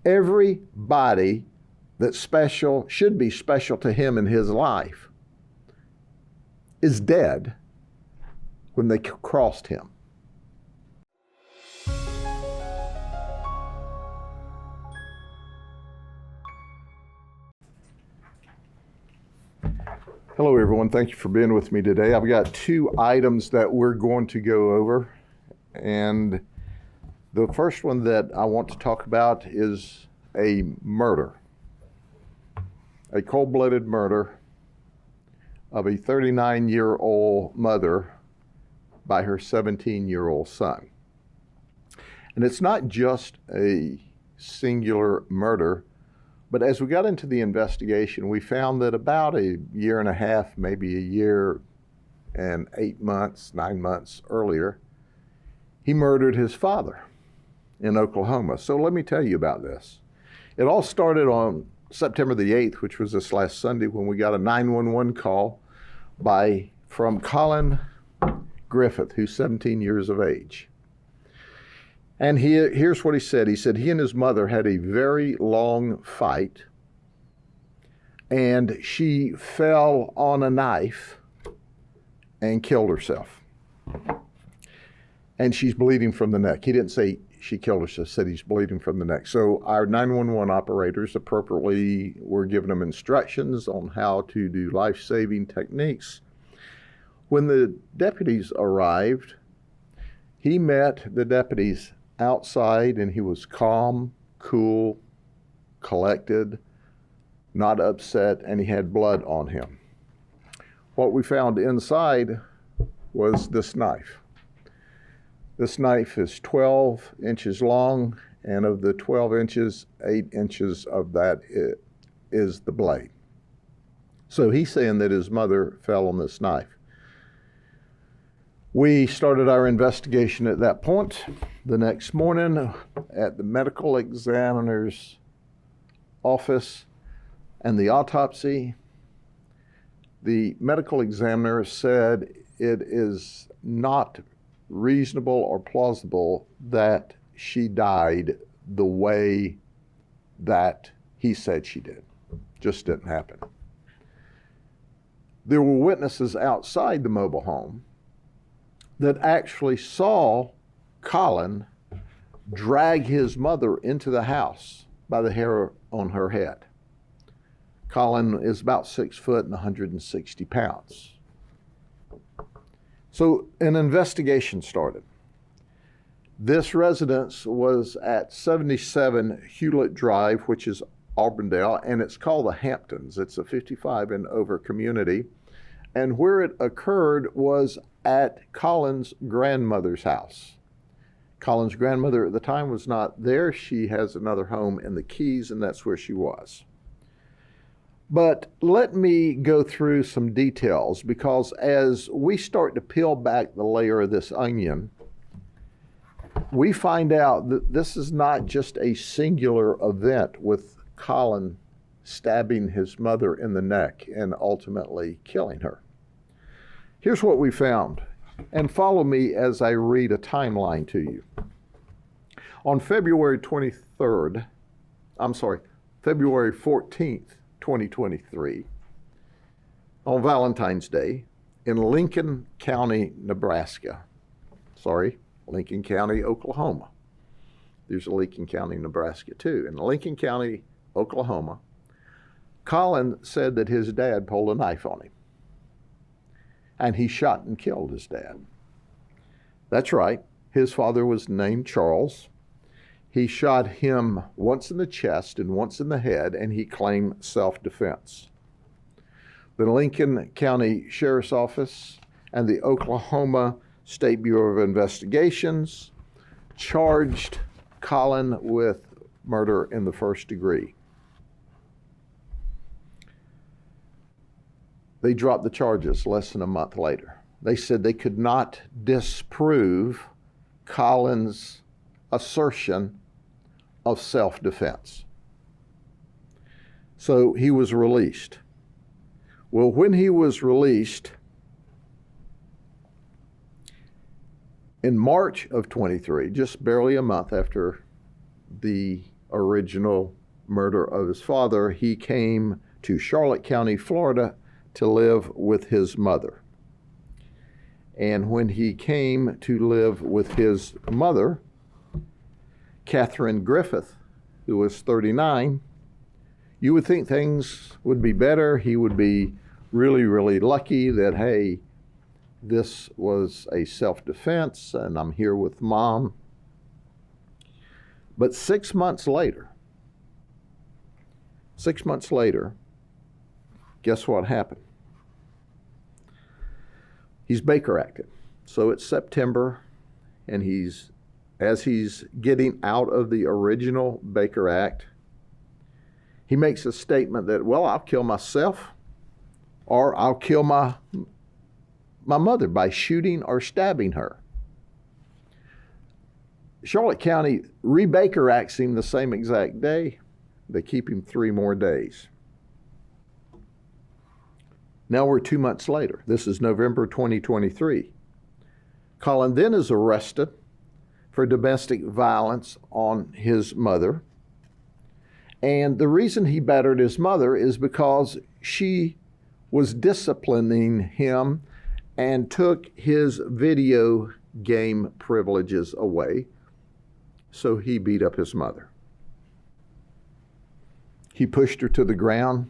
Everybody that's special, should be special to him in his life, is dead when they crossed him. Hello everyone, thank you for being with me today. I've got two items that we're going to go over, and the first one that I want to talk about is a murder, a cold-blooded murder of a 39-year-old mother by her 17-year-old son. And it's not just a singular murder, but as we got into the investigation, we found that about a year and a half, maybe a year and 8 months, 9 months earlier, he murdered his father in Oklahoma. So let me tell you about this. It all started on September the 8th, which was this last Sunday, when we got a 911 call from Collin Griffith, who's 17 years of age. And here's what he said. He said he and his mother had a very long fight, and she fell on a knife and killed herself. And she's bleeding from the neck. He didn't say she killed herself, said he's bleeding from the neck. So our 911 operators appropriately were giving them instructions on how to do life-saving techniques. When the deputies arrived, he met the deputies outside, and he was calm, cool, collected, not upset, and he had blood on him. What we found inside was this knife. This knife is 12 inches long, and of the 12 inches, 8 inches of that is the blade. So he's saying that his mother fell on this knife. We started our investigation at that point. The next morning at the medical examiner's office and the autopsy, the medical examiner said it is not reasonable or plausible that she died the way that he said she did. Just didn't happen. There were witnesses outside the mobile home that actually saw Collin drag his mother into the house by the hair on her head. Collin is about 6 foot and 160 pounds. So an investigation started. This residence was at 77 Hewlett Drive, which is Auburndale, and it's called the Hamptons. It's a 55 and over community. And where it occurred was at Collin's grandmother's house. Collin's grandmother at the time was not there. She has another home in the Keys, and that's where she was. But let me go through some details, because as we start to peel back the layer of this onion, we find out that this is not just a singular event with Collin stabbing his mother in the neck and ultimately killing her. Here's what we found, and follow me as I read a timeline to you. On February 14th, 2023, on Valentine's Day, in Lincoln County, Oklahoma. There's a Lincoln County, Nebraska too. In Lincoln County, Oklahoma, Collin said that his dad pulled a knife on him, and he shot and killed his dad. That's right. His father was named Charles. He shot him once in the chest and once in the head, and he claimed self-defense. The Lincoln County Sheriff's Office and the Oklahoma State Bureau of Investigations charged Collin with murder in the first degree. They dropped the charges less than a month later. They said they could not disprove Collin's assertion of self-defense. So he was released. Well, when he was released, in March of 23, just barely a month after the original murder of his father, he came to Charlotte County, Florida, to live with his mother. And when he came to live with his mother, Collin Griffith, who was 39, you would think things would be better. He would be really, really lucky that, hey, this was a self-defense and I'm here with Mom. But 6 months later, guess what happened? He's Baker acted. So it's September, and as he's getting out of the original Baker Act, he makes a statement that, well, I'll kill myself or I'll kill my mother by shooting or stabbing her. Charlotte County re-Baker acts him the same exact day. They keep him 3 more days. Now we're 2 months later. This is November 2023. Collin then is arrested for domestic violence on his mother. And the reason he battered his mother is because she was disciplining him and took his video game privileges away. So he beat up his mother. He pushed her to the ground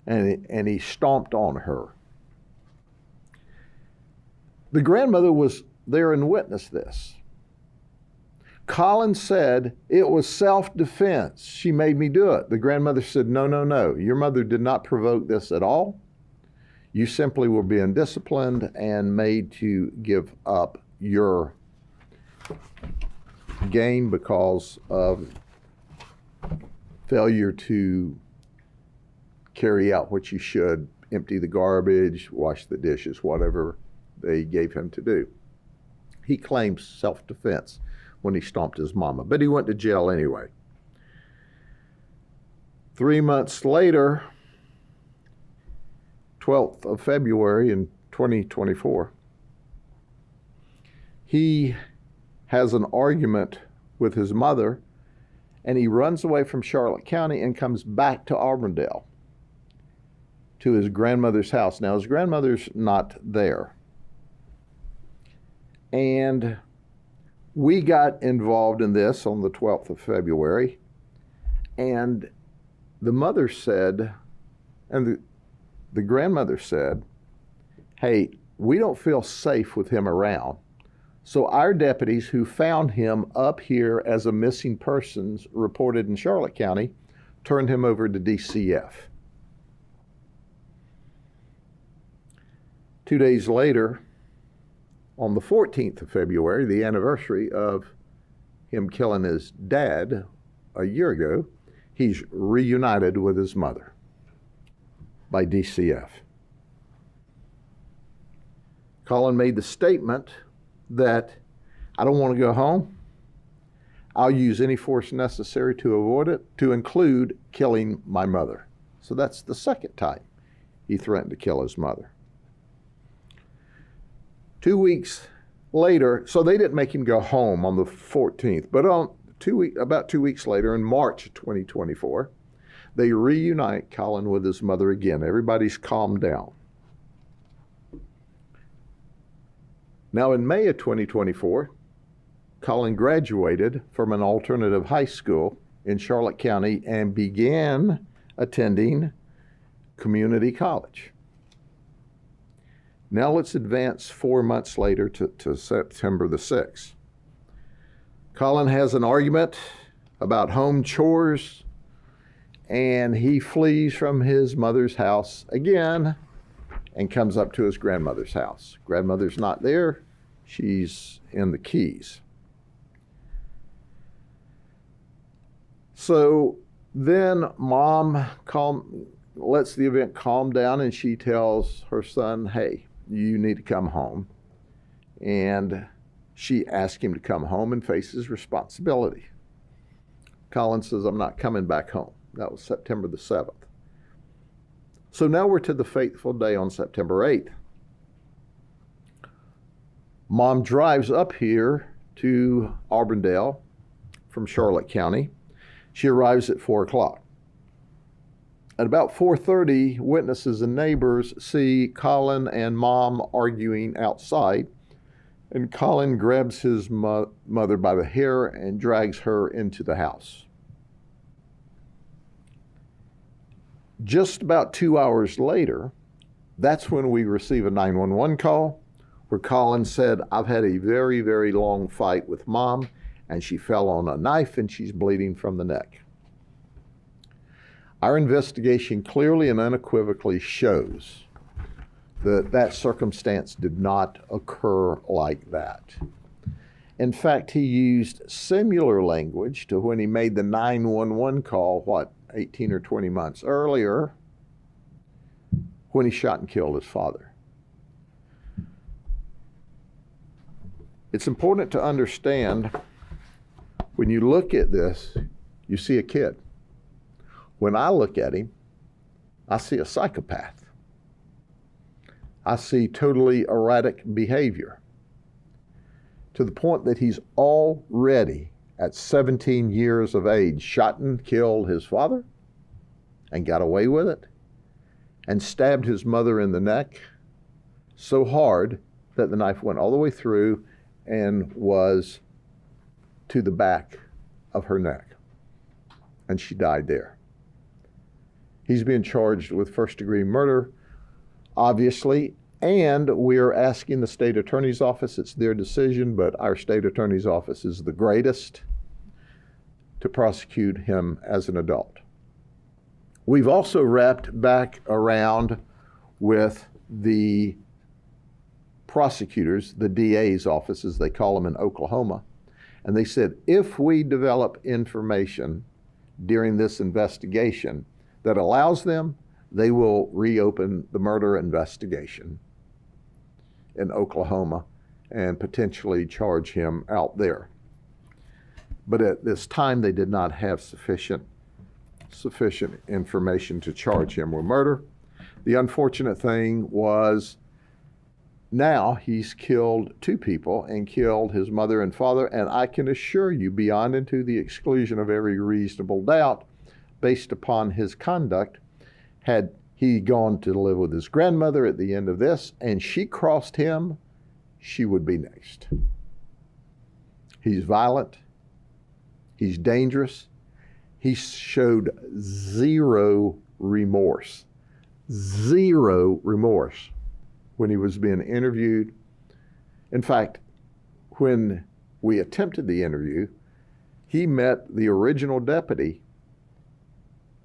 and he stomped on her. The grandmother was there and witnessed this. Collin said it was self-defense. She made me do it. The grandmother said, no, no, no. Your mother did not provoke this at all. You simply were being disciplined and made to give up your game because of failure to carry out what you should, empty the garbage, wash the dishes, whatever they gave him to do. He claims self-defense when he stomped his mama, but he went to jail anyway. 3 months later, 12th of February in 2024, he has an argument with his mother, and he runs away from Charlotte County and comes back to Auburndale to his grandmother's house. Now, his grandmother's not there. And we got involved in this on the 12th of February, and the mother said, and the grandmother said, hey, we don't feel safe with him around. So our deputies who found him up here as a missing persons reported in Charlotte County turned him over to DCF. 2 days later, on the 14th of February, the anniversary of him killing his dad a year ago, he's reunited with his mother by DCF. Collin made the statement that I don't want to go home. I'll use any force necessary to avoid it, to include killing my mother. So that's the second time he threatened to kill his mother. 2 weeks later, so they didn't make him go home on the 14th, but about 2 weeks later, in March of 2024, they reunite Collin with his mother again. Everybody's calmed down. Now in May of 2024, Collin graduated from an alternative high school in Charlotte County and began attending community college. Now let's advance 4 months later to September the 6th. Collin has an argument about home chores, and he flees from his mother's house again and comes up to his grandmother's house. Grandmother's not there. She's in the Keys. So then Mom lets the event calm down, and she tells her son, hey, you need to come home. And she asks him to come home and face his responsibility. Collin says, I'm not coming back home. That was September the 7th. So now we're to the fateful day on September 8th. Mom drives up here to Auburndale from Charlotte County. She arrives at 4 o'clock. At about 4:30, witnesses and neighbors see Collin and Mom arguing outside, and Collin grabs his mother by the hair and drags her into the house. Just about 2 hours later, that's when we receive a 911 call where Collin said, "I've had a very, very long fight with Mom, and she fell on a knife and she's bleeding from the neck." Our investigation clearly and unequivocally shows that that circumstance did not occur like that. In fact, he used similar language to when he made the 911 call, 18 or 20 months earlier, when he shot and killed his father. It's important to understand, when you look at this, you see a kid. When I look at him, I see a psychopath. I see totally erratic behavior, to the point that he's already, at 17 years of age, shot and killed his father and got away with it, and stabbed his mother in the neck so hard that the knife went all the way through and was to the back of her neck, and she died there. He's being charged with first-degree murder, obviously, and we're asking the state attorney's office, it's their decision, but our state attorney's office is the greatest, to prosecute him as an adult. We've also wrapped back around with the prosecutors, the DA's office, as they call them in Oklahoma, and they said, if we develop information during this investigation that allows them, they will reopen the murder investigation in Oklahoma and potentially charge him out there. But at this time, they did not have sufficient information to charge him with murder. The unfortunate thing was, now he's killed 2 people and killed his mother and father, and I can assure you, beyond and to the exclusion of every reasonable doubt, based upon his conduct, had he gone to live with his grandmother at the end of this and she crossed him, she would be next. He's violent. He's dangerous. He showed zero remorse. Zero remorse when he was being interviewed. In fact, when we attempted the interview, he met the original deputy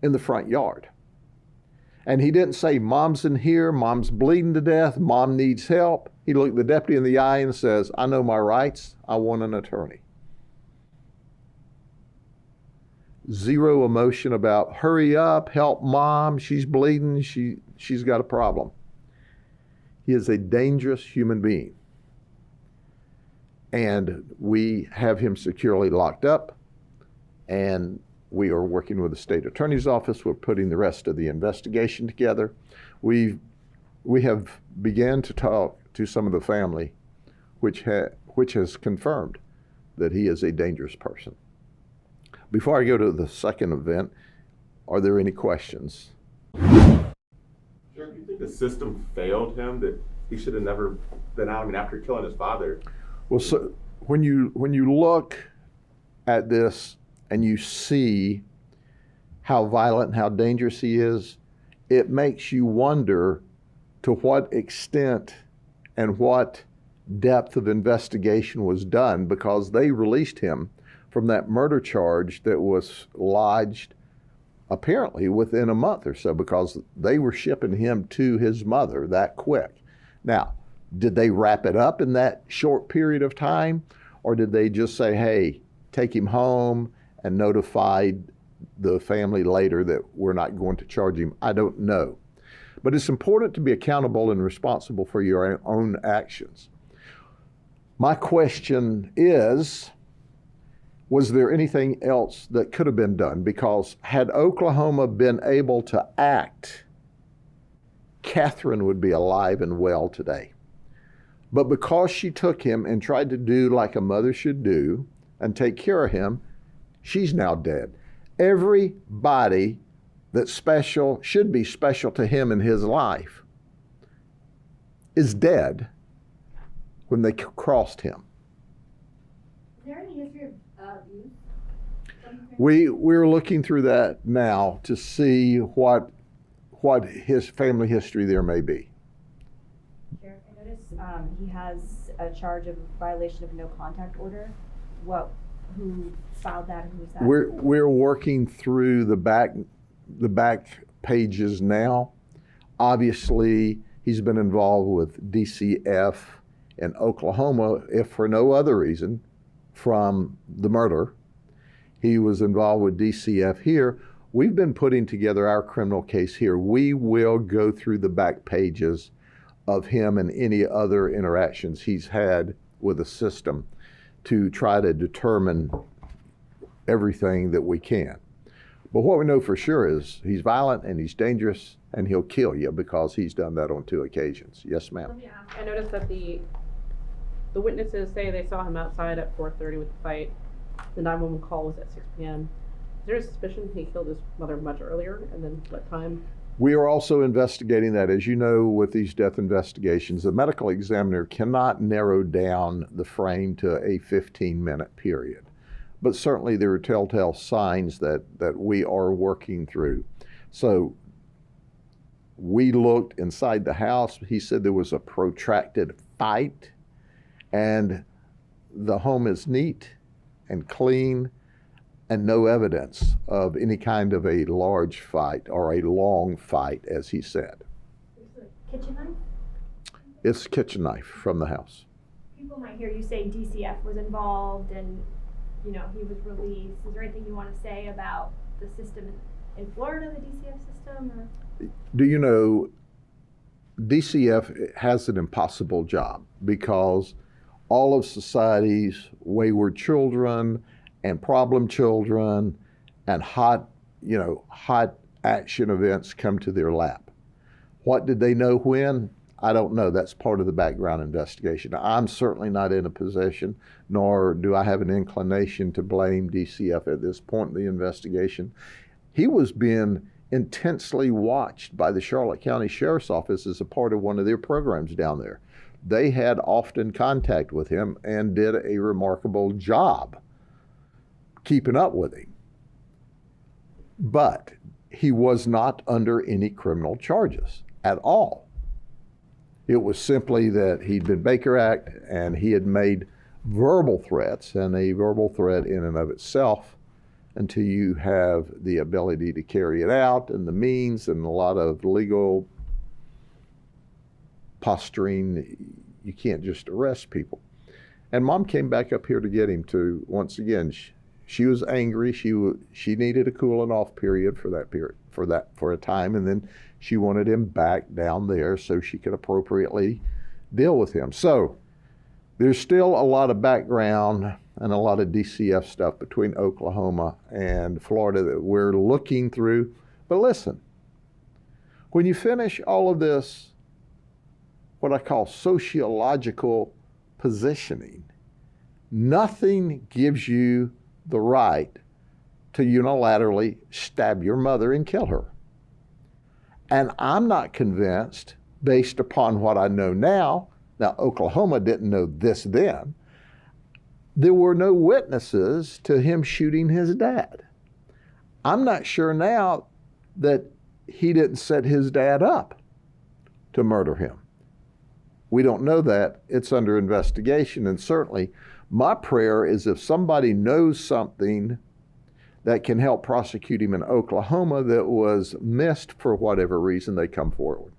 in the front yard. And he didn't say, "Mom's in here, Mom's bleeding to death, Mom needs help." He looked the deputy in the eye and says, "I know my rights, I want an attorney." Zero emotion about, "Hurry up, help Mom, she's bleeding, she's got a problem." He is a dangerous human being. And we have him securely locked up, and we are working with the state attorney's office. We're putting the rest of the investigation together. We have began to talk to some of the family, which has confirmed that he is a dangerous person. Before I go to the second event, are there any questions? Sheriff, do you think the system failed him, that he should have never been out? I mean, after killing his father. Well, so when you look at this and you see how violent and how dangerous he is, it makes you wonder to what extent and what depth of investigation was done, because they released him from that murder charge that was lodged apparently within a month or so, because they were shipping him to his mother that quick. Now, did they wrap it up in that short period of time, or did they just say, "Hey, take him home," and notified the family later that we're not going to charge him? I don't know. But it's important to be accountable and responsible for your own actions. My question is, was there anything else that could have been done? Because had Oklahoma been able to act, Catherine would be alive and well today. But because she took him and tried to do like a mother should do and take care of him, she's now dead. Everybody that's special, should be special to him in his life, is dead when they crossed him. Is there any history of abuse? We're looking through that now to see what his family history there may be. Sheriff, I noticed he has a charge of violation of no contact order. Who filed that and who was that? We're working through the back pages now. Obviously, he's been involved with DCF in Oklahoma, if for no other reason, from the murder. He was involved with DCF here. We've been putting together our criminal case here. We will go through the back pages of him and any other interactions he's had with the system to try to determine everything that we can. But what we know for sure is he's violent and he's dangerous and he'll kill you, because he's done that on 2 occasions. Yes, ma'am. Let me ask. I noticed that the witnesses say they saw him outside at 4:30 with the fight. The 911 call was at 6 p.m. Is there a suspicion he killed his mother much earlier, and then what time? We are also investigating that. As you know, with these death investigations, the medical examiner cannot narrow down the frame to a 15-minute period. But certainly there are telltale signs that we are working through. So we looked inside the house. He said there was a protracted fight, and the home is neat and clean, and no evidence of any kind of a large fight or a long fight, as he said. Is it a kitchen knife? It's a kitchen knife from the house. People might hear you say DCF was involved and, he was released. Is there anything you want to say about the system in Florida, the DCF system? Or? Do you know, DCF has an impossible job, because all of society's wayward children and problem children and hot action events come to their lap. What did they know when? I don't know. That's part of the background investigation. I'm certainly not in a position, nor do I have an inclination to blame DCF at this point in the investigation. He was being intensely watched by the Charlotte County Sheriff's Office as a part of one of their programs down there. They had often contact with him and did a remarkable job keeping up with him. But he was not under any criminal charges at all. It was simply that he'd been Baker Act and he had made verbal threats, and a verbal threat in and of itself, until you have the ability to carry it out and the means and a lot of legal posturing, you can't just arrest people. And Mom came back up here to get him to, once again, she was angry. She needed a cooling off period for a time, and then she wanted him back down there so she could appropriately deal with him. So there's still a lot of background and a lot of DCF stuff between Oklahoma and Florida that we're looking through. But listen, when you finish all of this, what I call sociological positioning, nothing gives you the right to unilaterally stab your mother and kill her. And I'm not convinced, based upon what I know now Oklahoma didn't know this then, there were no witnesses to him shooting his dad. I'm not sure now that he didn't set his dad up to murder him. We don't know that. It's under investigation, and certainly my prayer is if somebody knows something that can help prosecute him in Oklahoma that was missed for whatever reason, they come forward.